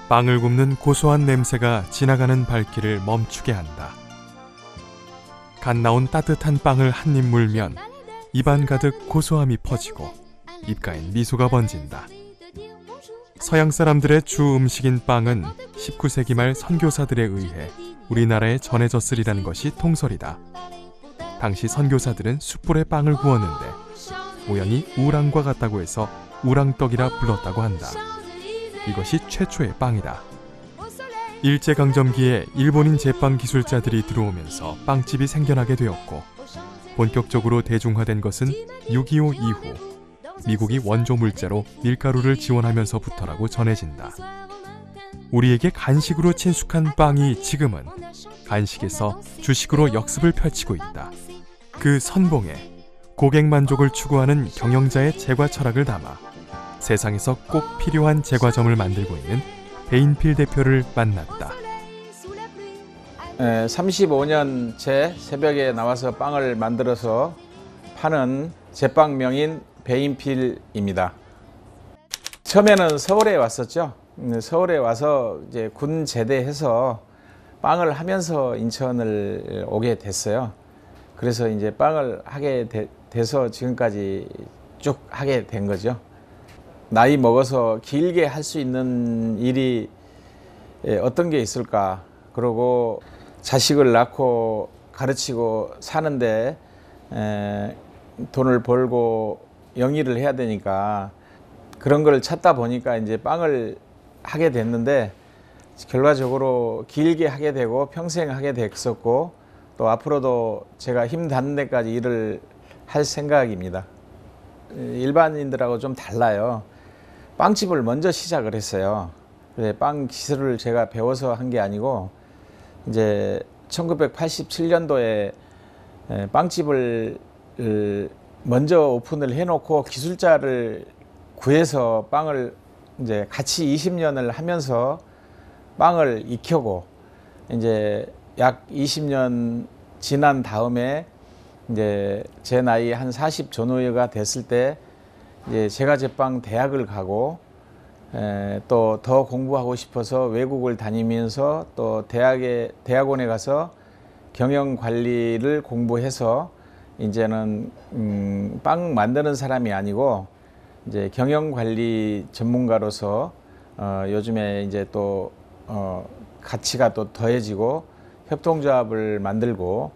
빵을 굽는 고소한 냄새가 지나가는 발길을 멈추게 한다. 갓 나온 따뜻한 빵을 한 입 물면 입안 가득 고소함이 퍼지고 입가엔 미소가 번진다. 서양 사람들의 주 음식인 빵은 19세기 말 선교사들에 의해 우리나라에 전해졌으리라는 것이 통설이다. 당시 선교사들은 숯불에 빵을 구웠는데 모양이 우랑과 같다고 해서 우랑떡이라 불렀다고 한다. 이것이 최초의 빵이다. 일제강점기에 일본인 제빵 기술자들이 들어오면서 빵집이 생겨나게 되었고, 본격적으로 대중화된 것은 6.25 이후 미국이 원조 물자로 밀가루를 지원하면서부터라고 전해진다. 우리에게 간식으로 친숙한 빵이 지금은 간식에서 주식으로 역습을 펼치고 있다. 그 선봉에 고객 만족을 추구하는 경영자의 제과 철학을 담아 세상에서 꼭 필요한 제과점을 만들고 있는 베인필 대표를 만났다. 35년째 새벽에 나와서 빵을 만들어서 파는 제빵명인 베인필입니다. 처음에는 서울에 왔었죠. 서울에 와서 이제 군 제대해서 빵을 하면서 인천을 오게 됐어요. 그래서 이제 빵을 하게 돼서 지금까지 쭉 하게 된 거죠. 나이 먹어서 길게 할 수 있는 일이 어떤 게 있을까? 그리고 자식을 낳고 가르치고 사는데 돈을 벌고 영위를 해야 되니까 그런 걸 찾다 보니까 이제 빵을 하게 됐는데, 결과적으로 길게 하게 되고 평생 하게 됐었고, 또 앞으로도 제가 힘 닿는 데까지 일을 할 생각입니다. 일반인들하고 좀 달라요. 빵집을 먼저 시작을 했어요. 빵 기술을 제가 배워서 한 게 아니고, 이제 1987년도에 빵집을 먼저 오픈을 해놓고 기술자를 구해서 빵을 이제 같이 20년을 하면서 빵을 익히고, 이제 약 20년 지난 다음에 이제 제 나이 한 40 전후가 됐을 때 이제 제과제빵 대학을 가고, 또 더 공부하고 싶어서 외국을 다니면서 또 대학원에 가서 경영관리를 공부해서 이제는 빵 만드는 사람이 아니고 이제 경영관리 전문가로서 요즘에 이제 또 가치가 또 더해지고 협동조합을 만들고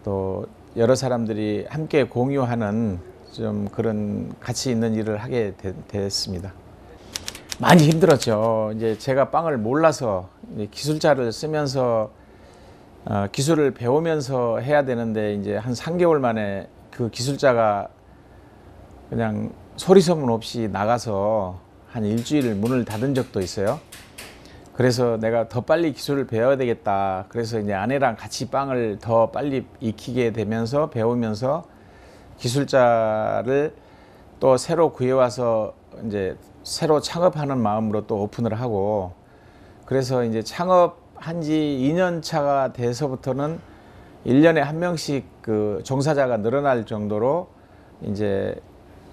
또 여러 사람들이 함께 공유하는 좀 그런 가치 있는 일을 하게 됐습니다. 많이 힘들었죠. 이제 제가 빵을 몰라서 기술자를 쓰면서 기술을 배우면서 해야 되는데, 이제 한 3개월 만에 그 기술자가 그냥 소리 소문 없이 나가서 한 일주일 문을 닫은 적도 있어요. 그래서 내가 더 빨리 기술을 배워야 되겠다. 그래서 이제 아내랑 같이 빵을 더 빨리 익히게 되면서 배우면서 기술자를 또 새로 구해와서 이제 새로 창업하는 마음으로 또 오픈을 하고, 그래서 이제 창업한 지 2년 차가 돼서부터는 1년에 한 명씩 그 종사자가 늘어날 정도로 이제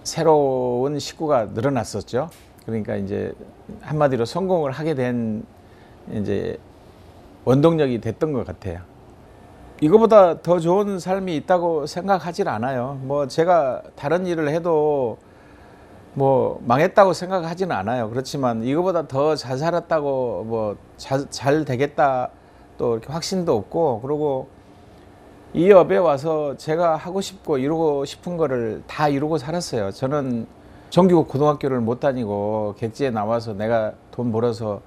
새로운 식구가 늘어났었죠. 그러니까 이제 한마디로 성공을 하게 된 이제 원동력이 됐던 것 같아요. 이거보다 더 좋은 삶이 있다고 생각하질 않아요. 뭐 제가 다른 일을 해도 뭐 망했다고 생각하지는 않아요. 그렇지만 이거보다 더 잘 살았다고 뭐 잘 되겠다 또 이렇게 확신도 없고, 그리고 이 업에 와서 제가 하고 싶고 이루고 싶은 거를 다 이루고 살았어요. 저는 정규국 고등학교를 못 다니고 객지에 나와서 내가 돈 벌어서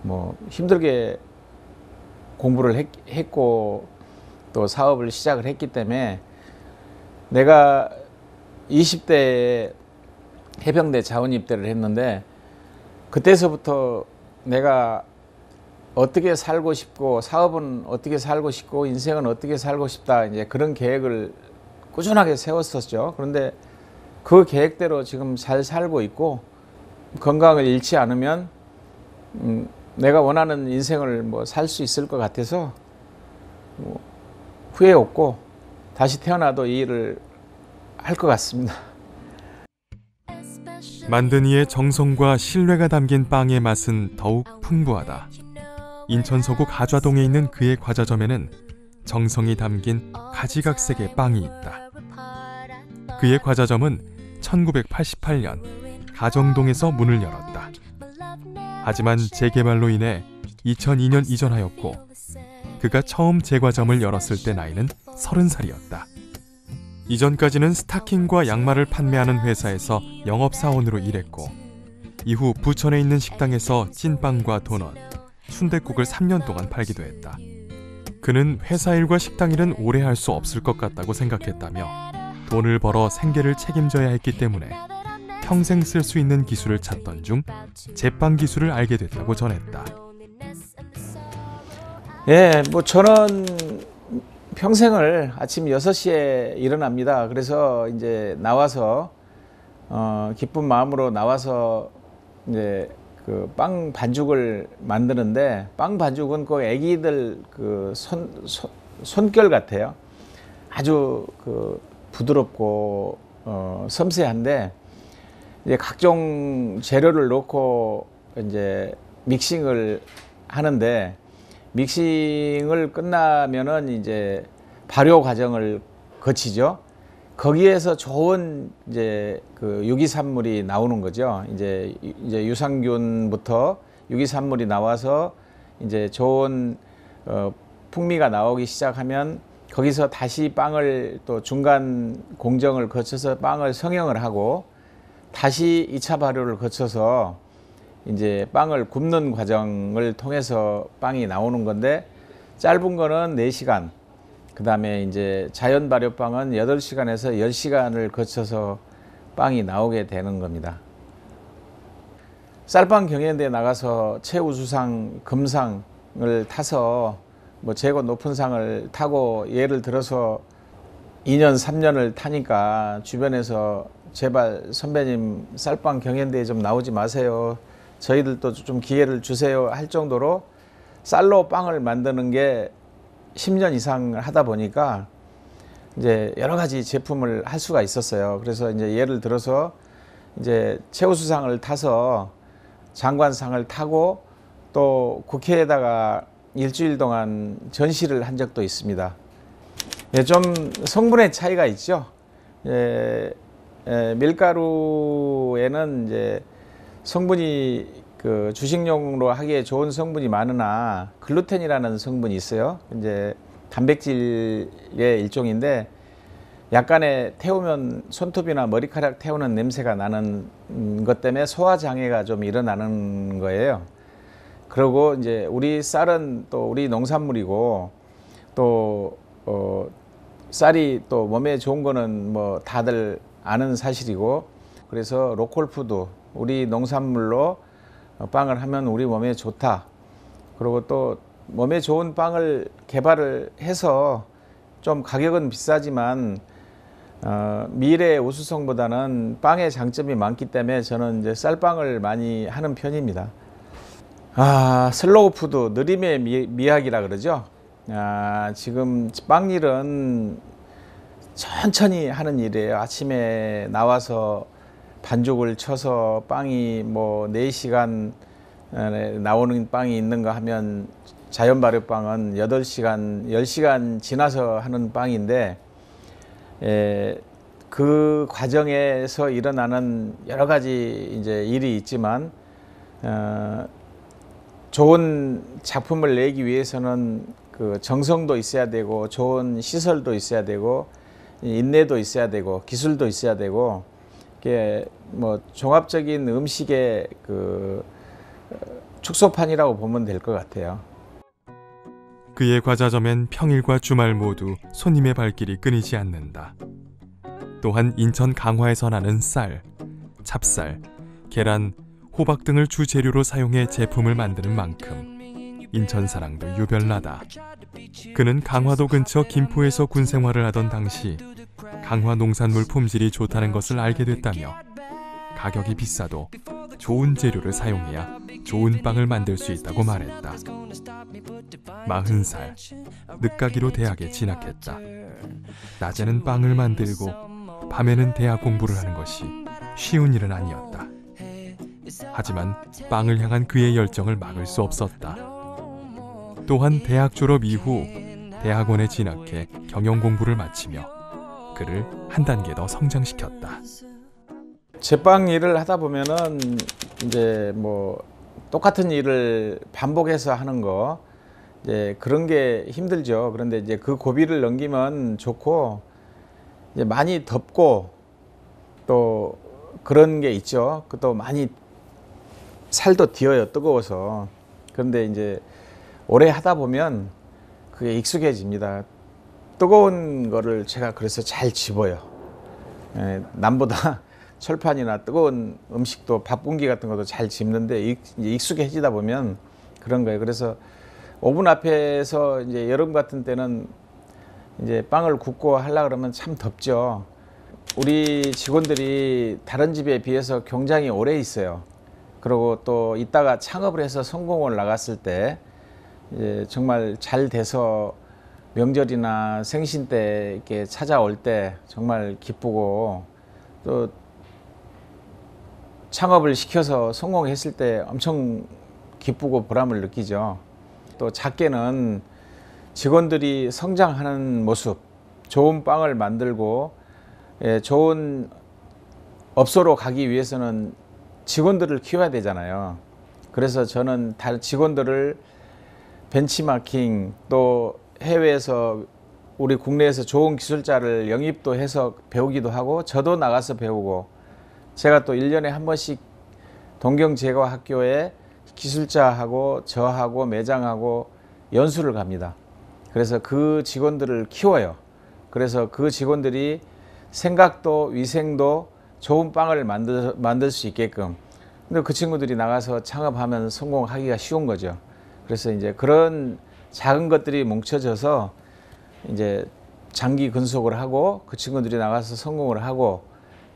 뭐 힘들게 공부를 했고 또 사업을 시작을 했기 때문에, 내가 20대에 해병대 자원 입대를 했는데 그때서부터 내가 어떻게 살고 싶고 사업은 어떻게 살고 싶고 인생은 어떻게 살고 싶다, 이제 그런 계획을 꾸준하게 세웠었죠. 그런데 그 계획대로 지금 잘 살고 있고, 건강을 잃지 않으면 내가 원하는 인생을 뭐 살 수 있을 것 같아서 뭐 후회 없고 다시 태어나도 이 일을 할 것 같습니다. 만든 이의 정성과 신뢰가 담긴 빵의 맛은 더욱 풍부하다. 인천 서구 가좌동에 있는 그의 과자점에는 정성이 담긴 가지각색의 빵이 있다. 그의 과자점은 1988년 가정동에서 문을 열었다. 하지만 재개발로 인해 2002년 이전하였고, 그가 처음 제과점을 열었을 때 나이는 30살이었다. 이전까지는 스타킹과 양말을 판매하는 회사에서 영업사원으로 일했고, 이후 부천에 있는 식당에서 찐빵과 도넛, 순댓국을 3년 동안 팔기도 했다. 그는 회사 일과 식당 일은 오래 할 수 없을 것 같다고 생각했다며, 돈을 벌어 생계를 책임져야 했기 때문에 평생 쓸 수 있는 기술을 찾던 중 제빵 기술을 알게 됐다고 전했다. 예, 뭐 저는 평생을 아침 6시에 일어납니다. 그래서 이제 나와서 기쁜 마음으로 나와서 이제 그 빵 반죽을 만드는데, 빵 반죽은 그 애기들 그 손결 같아요. 아주 그 부드럽고 섬세한데, 이제 각종 재료를 넣고 이제 믹싱을 하는데, 믹싱을 끝나면은 이제 발효 과정을 거치죠. 거기에서 좋은 이제 그 유기산물이 나오는 거죠. 이제 유산균부터 유기산물이 나와서 이제 좋은 풍미가 나오기 시작하면, 거기서 다시 빵을 또 중간 공정을 거쳐서 빵을 성형을 하고, 다시 2차 발효를 거쳐서 이제 빵을 굽는 과정을 통해서 빵이 나오는 건데, 짧은 거는 4시간, 그 다음에 이제 자연 발효빵은 8시간에서 10시간을 거쳐서 빵이 나오게 되는 겁니다. 쌀빵 경연대에 나가서 최우수상, 금상을 타서 뭐 최고 높은 상을 타고, 예를 들어서 2년, 3년을 타니까 주변에서 제발 선배님 쌀빵 경연대에 좀 나오지 마세요, 저희들도 좀 기회를 주세요 할 정도로 쌀로 빵을 만드는 게 10년 이상 하다 보니까 이제 여러 가지 제품을 할 수가 있었어요. 그래서 이제 예를 들어서 이제 최우수상을 타서 장관상을 타고 또 국회에다가 일주일 동안 전시를 한 적도 있습니다. 예, 좀 성분의 차이가 있죠. 밀가루에는 이제 성분이 그 주식용으로 하기에 좋은 성분이 많으나, 글루텐이라는 성분이 있어요. 이제 단백질의 일종인데, 약간의 태우면 손톱이나 머리카락 태우는 냄새가 나는 것 때문에 소화 장애가 좀 일어나는 거예요. 그리고 이제 우리 쌀은 또 우리 농산물이고, 또 쌀이 또 몸에 좋은 거는 뭐 다들 아는 사실이고, 그래서 로컬푸드, 우리 농산물로 빵을 하면 우리 몸에 좋다. 그리고 또 몸에 좋은 빵을 개발을 해서 좀 가격은 비싸지만 미래의 우수성보다는 빵의 장점이 많기 때문에 저는 이제 쌀빵을 많이 하는 편입니다. 슬로우 푸드, 느림의 미학이라 그러죠. 지금 빵 일은 천천히 하는 일이에요. 아침에 나와서 반죽을 쳐서 빵이 뭐 4시간 나오는 빵이 있는가 하면, 자연 발효빵은 8시간, 10시간 지나서 하는 빵인데, 그 과정에서 일어나는 여러 가지 이제 일이 있지만, 좋은 작품을 내기 위해서는 그 정성도 있어야 되고, 좋은 시설도 있어야 되고, 인내도 있어야 되고, 기술도 있어야 되고, 뭐 종합적인 음식의 그 축소판이라고 보면 될 것 같아요. 그의 과자점엔 평일과 주말 모두 손님의 발길이 끊이지 않는다. 또한 인천 강화에서 나는 쌀, 찹쌀, 계란, 호박 등을 주재료로 사용해 제품을 만드는 만큼 인천 사랑도 유별나다. 그는 강화도 근처 김포에서 군 생활을 하던 당시 강화 농산물 품질이 좋다는 것을 알게 됐다며, 가격이 비싸도 좋은 재료를 사용해야 좋은 빵을 만들 수 있다고 말했다. 40살, 늦가기로 대학에 진학했다. 낮에는 빵을 만들고 밤에는 대학 공부를 하는 것이 쉬운 일은 아니었다. 하지만 빵을 향한 그의 열정을 막을 수 없었다. 또한 대학 졸업 이후 대학원에 진학해 경영 공부를 마치며 그를 한 단계 더 성장시켰다. 제빵 일을 하다 보면은 이제 뭐 똑같은 일을 반복해서 하는 거 이제 그런 게 힘들죠. 그런데 이제 그 고비를 넘기면 좋고, 이제 많이 덥고 또 그런 게 있죠. 또 많이 살도 디어요, 뜨거워서. 그런데 이제 오래 하다 보면 그게 익숙해집니다. 뜨거운 거를 제가 그래서 잘 집어요. 남보다 철판이나 뜨거운 음식도 밥 공기 같은 것도 잘 집는데 익숙해지다 보면 그런 거예요. 그래서 오븐 앞에서 이제 여름 같은 때는 이제 빵을 굽고 하려고 그러면 참 덥죠. 우리 직원들이 다른 집에 비해서 굉장히 오래 있어요. 그리고 또 이따가 창업을 해서 성공을 나갔을 때 이제 정말 잘 돼서 명절이나 생신 때 이렇게 찾아올 때 정말 기쁘고, 또 창업을 시켜서 성공했을 때 엄청 기쁘고 보람을 느끼죠. 또 작게는 직원들이 성장하는 모습, 좋은 빵을 만들고 좋은 업소로 가기 위해서는 직원들을 키워야 되잖아요. 그래서 저는 직원들을 벤치마킹, 또 해외에서 우리 국내에서 좋은 기술자를 영입도 해서 배우기도 하고, 저도 나가서 배우고, 제가 또 1년에 한 번씩 동경제과학교에 기술자하고 저하고 매장하고 연수를 갑니다. 그래서 그 직원들을 키워요. 그래서 그 직원들이 생각도 위생도 좋은 빵을 만들 수 있게끔. 근데 그 친구들이 나가서 창업하면 성공하기가 쉬운 거죠. 그래서 이제 그런 작은 것들이 뭉쳐져서 이제 장기 근속을 하고 그 친구들이 나가서 성공을 하고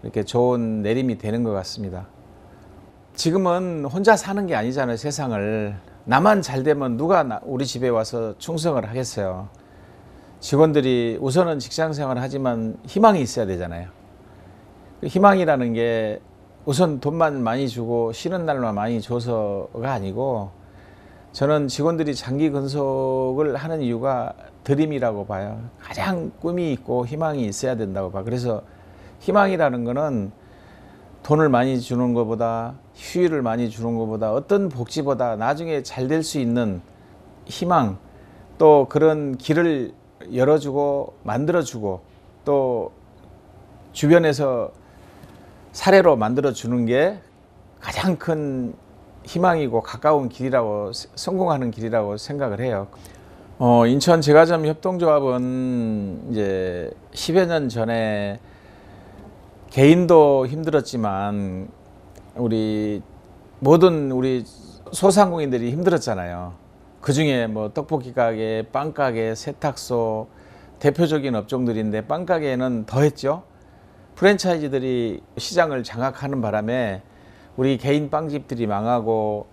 이렇게 좋은 내림이 되는 것 같습니다. 지금은 혼자 사는 게 아니잖아요, 세상을. 나만 잘 되면 누가 우리 집에 와서 충성을 하겠어요. 직원들이 우선은 직장 생활을 하지만 희망이 있어야 되잖아요. 희망이라는 게 우선 돈만 많이 주고 쉬는 날만 많이 줘서가 아니고, 저는 직원들이 장기 근속을 하는 이유가 드림이라고 봐요. 가장 꿈이 있고 희망이 있어야 된다고 봐. 그래서 희망이라는 거는 돈을 많이 주는 것보다, 휴일을 많이 주는 것보다, 어떤 복지보다 나중에 잘 될 수 있는 희망, 또 그런 길을 열어주고 만들어주고, 또 주변에서 사례로 만들어주는 게 가장 큰 희망이고 가까운 길이라고, 성공하는 길이라고 생각을 해요. 인천 제과점 협동조합은 이제 10여 년 전에 개인도 힘들었지만 모든 우리 소상공인들이 힘들었잖아요. 그 중에 뭐 떡볶이 가게, 빵 가게, 세탁소 대표적인 업종들인데, 빵 가게는 더 했죠. 프랜차이즈들이 시장을 장악하는 바람에 우리 개인 빵집들이 망하고,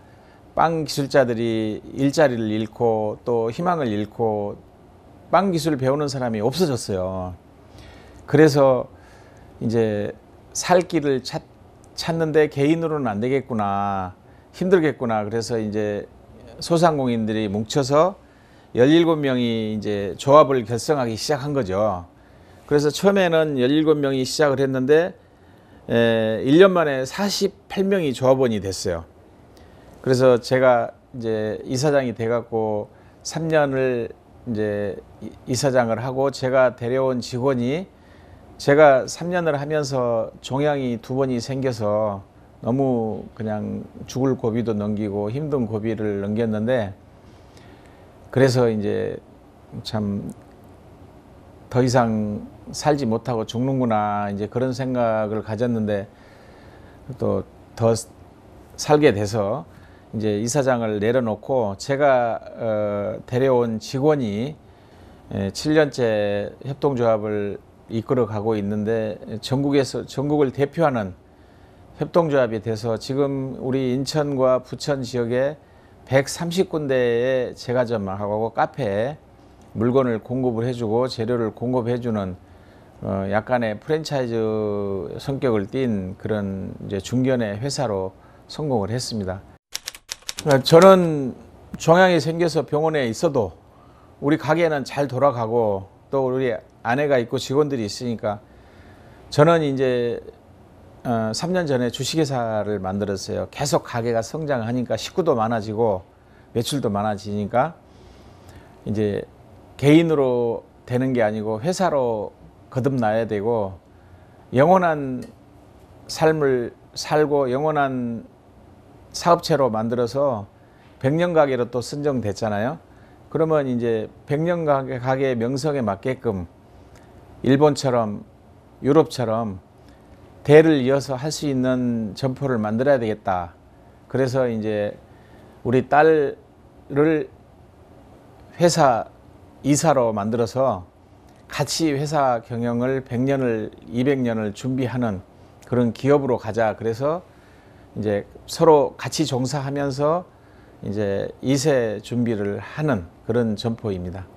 빵 기술자들이 일자리를 잃고 또 희망을 잃고 빵 기술을 배우는 사람이 없어졌어요. 그래서 이제 살 길을 찾는데 개인으로는 안 되겠구나, 힘들겠구나. 그래서 이제 소상공인들이 뭉쳐서 17명이 이제 조합을 결성하기 시작한 거죠. 그래서 처음에는 17명이 시작을 했는데 1년 만에 48명이 조합원이 됐어요. 그래서 제가 이제 이사장이 돼갖고 3년을 이제 이사장을 하고, 제가 데려온 직원이, 제가 3년을 하면서 종양이 2번이 생겨서 너무 그냥 죽을 고비도 넘기고 힘든 고비를 넘겼는데, 그래서 이제 참 더 이상 살지 못하고 죽는구나, 이제 그런 생각을 가졌는데, 또 더 살게 돼서 이제 이사장을 내려놓고 제가 데려온 직원이 7년째 협동조합을 이끌어 가고 있는데, 전국을 대표하는 협동조합이 돼서 지금 우리 인천과 부천 지역에 130군데의 제과점하고 카페에 물건을 공급을 해주고 재료를 공급해주는 약간의 프랜차이즈 성격을 띈 그런 이제 중견의 회사로 성공을 했습니다. 저는 종양이 생겨서 병원에 있어도 우리 가게는 잘 돌아가고 또 우리 아내가 있고 직원들이 있으니까 저는 이제 3년 전에 주식회사를 만들었어요. 계속 가게가 성장하니까 식구도 많아지고 매출도 많아지니까 이제 개인으로 되는 게 아니고 회사로 거듭나야 되고 영원한 삶을 살고 영원한 사업체로 만들어서 100년 가게로 또 선정됐잖아요. 그러면 이제 100년 가게 명성에 맞게끔 일본처럼 유럽처럼 대를 이어서 할 수 있는 점포를 만들어야 되겠다. 그래서 이제 우리 딸을 회사 이사로 만들어서 같이 회사 경영을 100년을 200년을 준비하는 그런 기업으로 가자. 그래서 이제 서로 같이 종사하면서 이제 2세 준비를 하는 그런 점포입니다.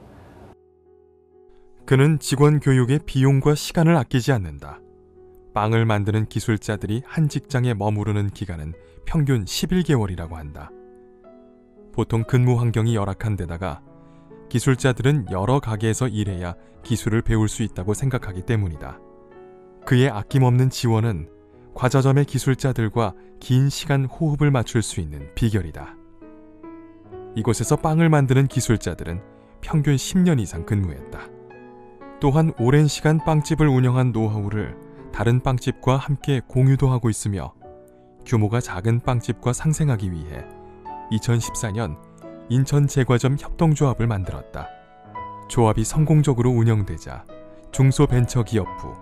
그는 직원 교육에 비용과 시간을 아끼지 않는다. 빵을 만드는 기술자들이 한 직장에 머무르는 기간은 평균 11개월이라고 한다. 보통 근무 환경이 열악한 데다가 기술자들은 여러 가게에서 일해야 기술을 배울 수 있다고 생각하기 때문이다. 그의 아낌없는 지원은 과자점의 기술자들과 긴 시간 호흡을 맞출 수 있는 비결이다. 이곳에서 빵을 만드는 기술자들은 평균 10년 이상 근무했다. 또한 오랜 시간 빵집을 운영한 노하우를 다른 빵집과 함께 공유도 하고 있으며 규모가 작은 빵집과 상생하기 위해 2014년 인천제과점 협동조합을 만들었다. 조합이 성공적으로 운영되자 중소벤처기업부,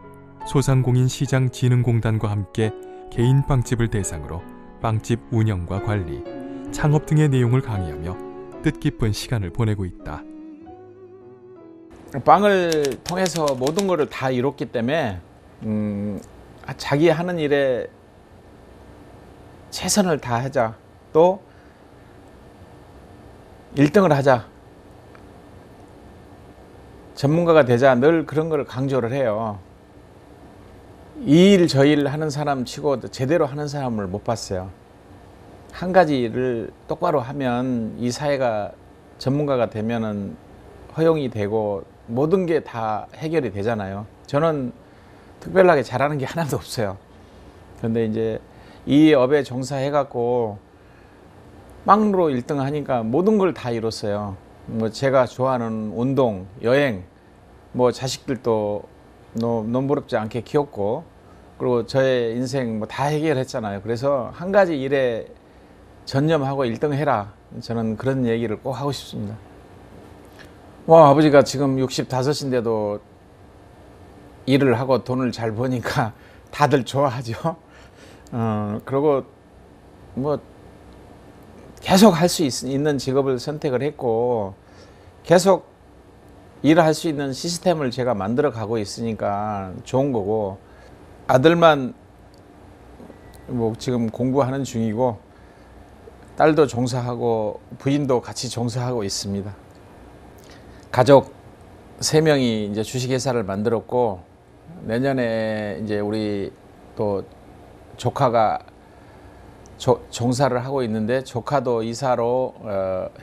소상공인시장진흥공단과 함께 개인 빵집을 대상으로 빵집 운영과 관리, 창업 등의 내용을 강의하며 뜻깊은 시간을 보내고 있다. 빵을 통해서 모든 것을 다 이뤘기 때문에 자기 하는 일에 최선을 다하자. 또 1등을 하자. 전문가가 되자. 늘 그런 걸 강조를 해요. 이 일 저 일 하는 사람 치고 제대로 하는 사람을 못 봤어요. 한 가지 일을 똑바로 하면 이 사회가 전문가가 되면은 허용이 되고 모든 게 다 해결이 되잖아요. 저는 특별하게 잘하는 게 하나도 없어요. 그런데 이제 이 업에 종사해갖고 빵으로 1등 하니까 모든 걸 다 이뤘어요. 뭐 제가 좋아하는 운동, 여행, 뭐 자식들도 nom부럽지 않게 키웠고, 그리고 저의 인생 뭐 다 해결했잖아요. 그래서 한 가지 일에 전념하고 1등 해라. 저는 그런 얘기를 꼭 하고 싶습니다. 아버지가 지금 65인데도 일을 하고 돈을 잘 버니까 다들 좋아하죠. 그리고 뭐 계속 할 수 있는 직업을 선택을 했고 계속 일을 할 수 있는 시스템을 제가 만들어 가고 있으니까 좋은 거고, 아들만 뭐 지금 공부하는 중이고 딸도 종사하고 부인도 같이 종사하고 있습니다. 가족 3명이 이제 주식회사를 만들었고 내년에 이제 우리 또 조카가 종사를 하고 있는데 조카도 이사로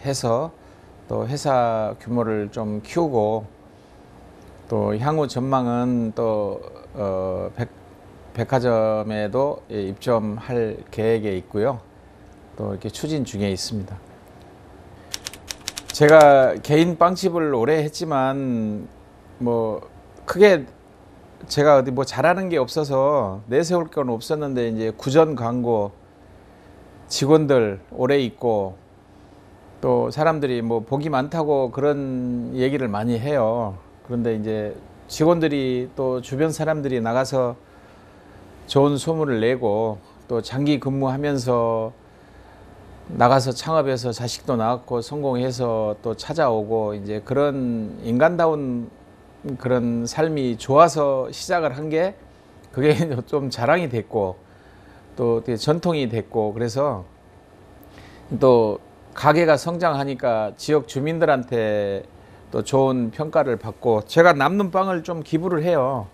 해서 또 회사 규모를 좀 키우고 또 향후 전망은 또 백화점에도 입점할 계획에 있고요. 또 이렇게 추진 중에 있습니다. 제가 개인 빵집을 오래 했지만 뭐 크게 제가 어디 뭐 잘하는 게 없어서 내세울 건 없었는데 이제 구전 광고 직원들 오래 있고 또 사람들이 뭐 복이 많다고 그런 얘기를 많이 해요. 그런데 이제 직원들이 또 주변 사람들이 나가서 좋은 소문을 내고 또 장기 근무하면서 나가서 창업해서 자식도 낳았고 성공해서 또 찾아오고 이제 그런 인간다운 그런 삶이 좋아서 시작을 한 게 그게 좀 자랑이 됐고 또 전통이 됐고, 그래서 또 가게가 성장하니까 지역 주민들한테 또 좋은 평가를 받고 제가 남는 빵을 좀 기부를 해요.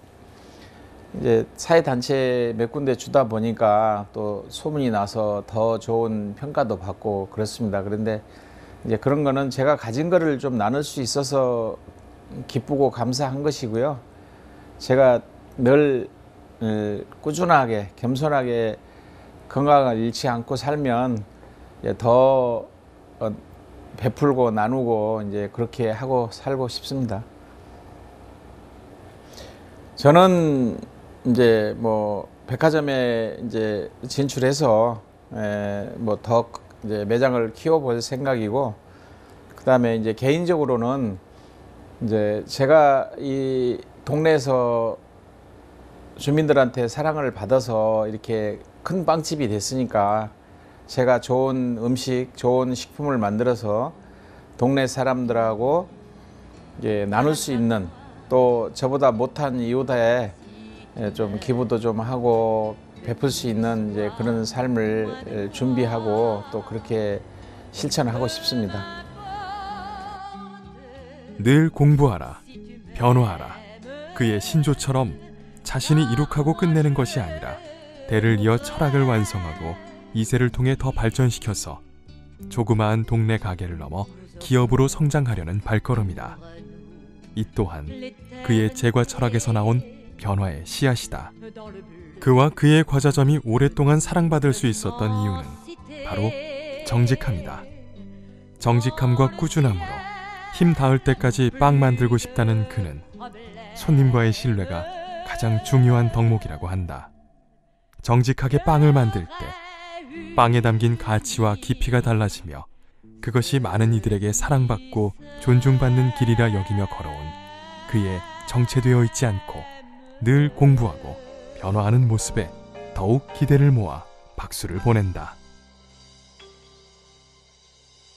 이제 사회단체 몇 군데 주다 보니까 또 소문이 나서 더 좋은 평가도 받고 그렇습니다. 그런데 이제 그런 거는 제가 가진 거를 좀 나눌 수 있어서 기쁘고 감사한 것이고요. 제가 늘 꾸준하게 겸손하게 건강을 잃지 않고 살면 더 베풀고 나누고 이제 그렇게 하고 살고 싶습니다. 저는 이제 뭐 백화점에 이제 진출해서 뭐 더 이제 매장을 키워볼 생각이고, 그다음에 이제 개인적으로는 이제 제가 이 동네에서 주민들한테 사랑을 받아서 이렇게 큰 빵집이 됐으니까 제가 좋은 음식, 좋은 식품을 만들어서 동네 사람들하고 이제 나눌 수 있는, 또 저보다 못한 이웃에 좀 기부도 좀 하고 베풀 수 있는 이제 그런 삶을 준비하고 또 그렇게 실천하고 싶습니다. 늘 공부하라, 변화하라. 그의 신조처럼 자신이 이룩하고 끝내는 것이 아니라 대를 이어 철학을 완성하고 이세를 통해 더 발전시켜서 조그마한 동네 가게를 넘어 기업으로 성장하려는 발걸음이다. 이 또한 그의 재과 철학에서 나온 변화의 씨앗이다. 그와 그의 과자점이 오랫동안 사랑받을 수 있었던 이유는 바로 정직함이다. 정직함과 꾸준함으로 힘 닿을 때까지 빵 만들고 싶다는 그는 손님과의 신뢰가 가장 중요한 덕목이라고 한다. 정직하게 빵을 만들 때 빵에 담긴 가치와 깊이가 달라지며 그것이 많은 이들에게 사랑받고 존중받는 길이라 여기며 걸어온 그의 정체되어 있지 않고 늘 공부하고 변화하는 모습에 더욱 기대를 모아 박수를 보낸다.